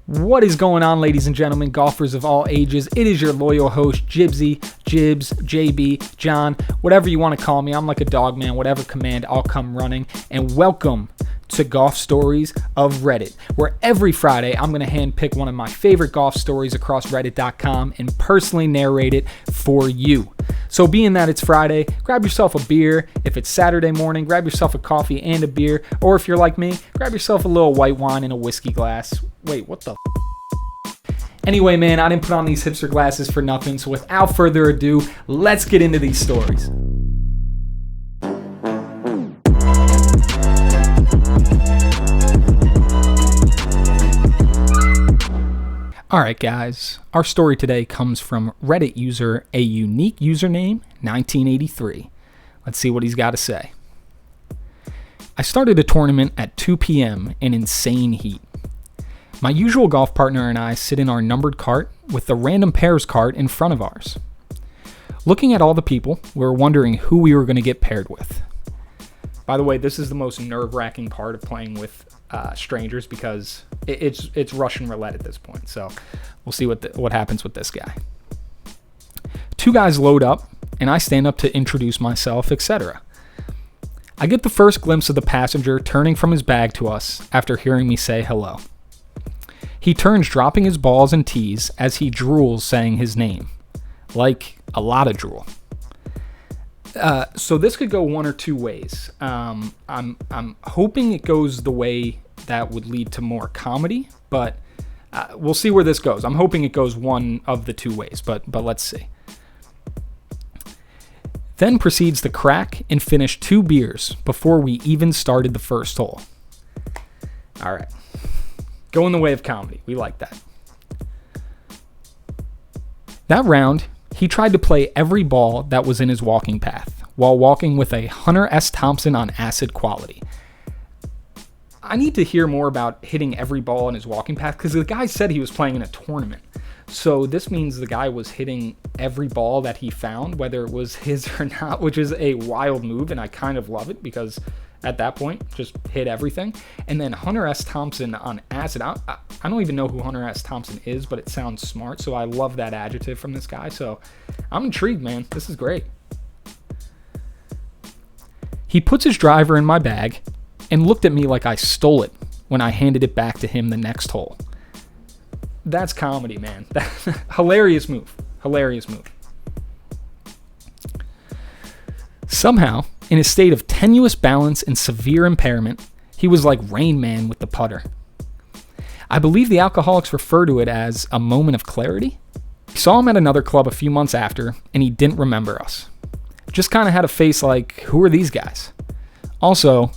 What is going on, ladies and gentlemen, golfers of all ages? It is your loyal host, Jibsy, Jibs, JB, John, whatever you want to call me. I'm like a dog, man. Whatever command, I'll come running. And welcome to Golf Stories of Reddit, where every Friday I'm going to handpick one of my favorite golf stories across Reddit.com and personally narrate it for you. So being that it's Friday, grab yourself a beer. If it's Saturday morning, grab yourself a coffee and a beer. Or if you're like me, grab yourself a little white wine and a whiskey glass. Wait, what the Anyway, man, I didn't put on these hipster glasses for nothing. So without further ado, let's get into these stories. All right, guys, our story today comes from Reddit user a unique username 1983. Let's see what he's got to say. I started a tournament at 2 p.m. in insane heat. My usual golf partner and I sit in our numbered cart with the random pairs cart in front of ours. Looking at all the people, we were wondering who we were going to get paired with. By the way, this is the most nerve-wracking part of playing with strangers because it's Russian roulette at this point. So we'll see what happens with this guy. Two guys load up, and I stand up to introduce myself, etc. I get the first glimpse of the passenger turning from his bag to us after hearing me say hello. He turns, dropping his balls and tees as he drools, saying his name. Like a lot of drool. So this could go one or two ways. I'm hoping it goes the way that would lead to more comedy, but we'll see where this goes. I'm hoping it goes one of the two ways, but let's see. Then proceeds to crack and finish 2 beers before we even started the first hole. All right. Go in the way of comedy. We like that. That round, he tried to play every ball that was in his walking path while walking with a Hunter S. Thompson on acid quality. I need to hear more about hitting every ball in his walking path because the guy said he was playing in a tournament. So this means the guy was hitting every ball that he found, whether it was his or not, which is a wild move, and I kind of love it because at that point, just hit everything. And then Hunter S. Thompson on acid. I don't even know who Hunter S. Thompson is, but it sounds smart, so I love that adjective from this guy. So I'm intrigued, man. This is great. He puts his driver in my bag and looked at me like I stole it when I handed it back to him the next hole. That's comedy, man. Hilarious move. Hilarious move. Somehow, in a state of tenuous balance and severe impairment, he was like Rain Man with the putter. I believe the alcoholics refer to it as a moment of clarity. We saw him at another club a few months after, and he didn't remember us. Just kind of had a face like, who are these guys? Also,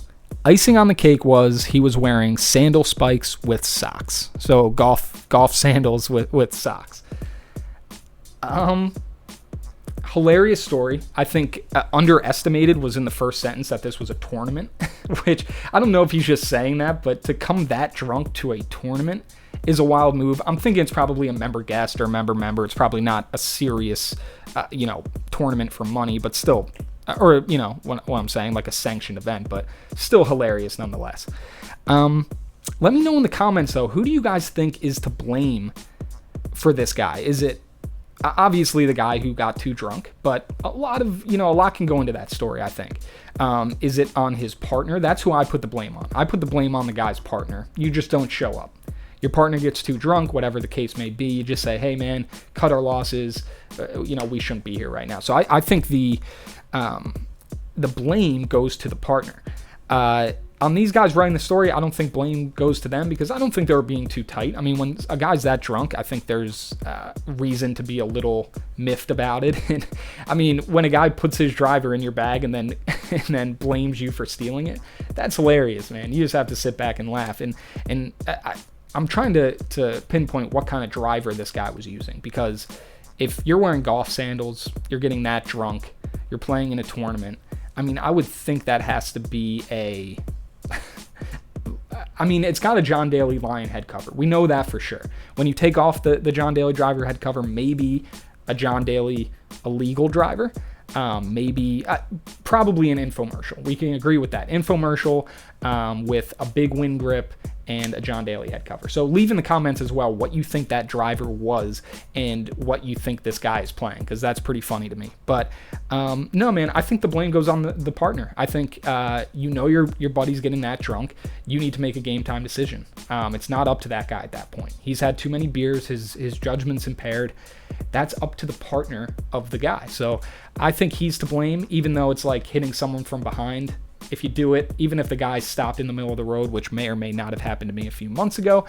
icing on the cake was he was wearing sandal spikes with socks. So golf sandals with socks. Hilarious story. I think underestimated was in the first sentence that this was a tournament, which I don't know if he's just saying that, but to come that drunk to a tournament is a wild move. I'm thinking it's probably a member guest or member. It's probably not a serious, tournament for money, but still, or, what I'm saying, like a sanctioned event, but still hilarious nonetheless. Let me know in the comments, though, who do you guys think is to blame for this guy? Is it obviously the guy who got too drunk, but a lot can go into that story, I think. Is it on his partner? That's who I put the blame on. I put the blame on the guy's partner. You just don't show up. Your partner gets too drunk, whatever the case may be. You just say, hey, man, cut our losses. We shouldn't be here right now. So I think the blame goes to the partner. On these guys writing the story, I don't think blame goes to them because I don't think they were being too tight. I mean, when a guy's that drunk, I think there's reason to be a little miffed about it. And I mean, when a guy puts his driver in your bag and then blames you for stealing it, that's hilarious, man. You just have to sit back and laugh. And I'm trying to pinpoint what kind of driver this guy was using because if you're wearing golf sandals, you're getting that drunk, you're playing in a tournament. I mean, I would think that has to be it's got a John Daly Lion head cover. We know that for sure. When you take off the John Daly driver head cover, maybe a John Daly illegal driver. maybe probably an infomercial. We can agree with that. Infomercial with a big wind grip and a John Daly head cover. So leave in the comments as well what you think that driver was and what you think this guy is playing, because that's pretty funny to me. But no, man, I think the blame goes on the partner. I think your buddy's getting that drunk. You need to make a game time decision. It's not up to that guy at that point. He's had too many beers. His judgment's impaired. That's up to the partner of the guy. So I think he's to blame, even though it's like hitting someone from behind. If you do it, even if the guy stopped in the middle of the road, which may or may not have happened to me a few months ago,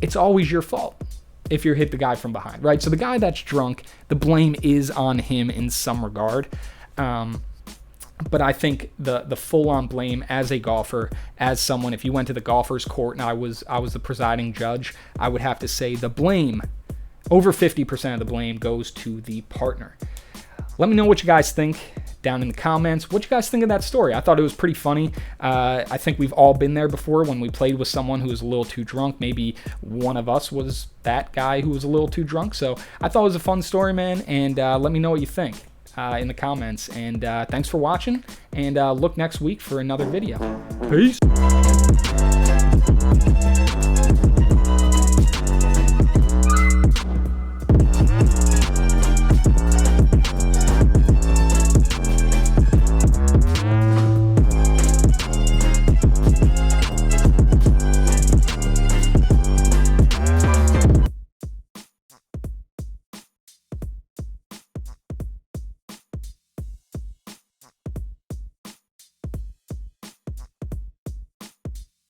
it's always your fault if you hit the guy from behind, right? So the guy that's drunk, the blame is on him in some regard. But I think the full-on blame as a golfer, as someone, if you went to the golfer's court and I was the presiding judge, I would have to say the blame, over 50% of the blame goes to the partner. Let me know what you guys think down in the comments. What you guys think of that story? I thought it was pretty funny. I think we've all been there before when we played with someone who was a little too drunk. Maybe one of us was that guy who was a little too drunk. So I thought it was a fun story, man. And let me know what you think in the comments. And thanks for watching. And look next week for another video. Peace.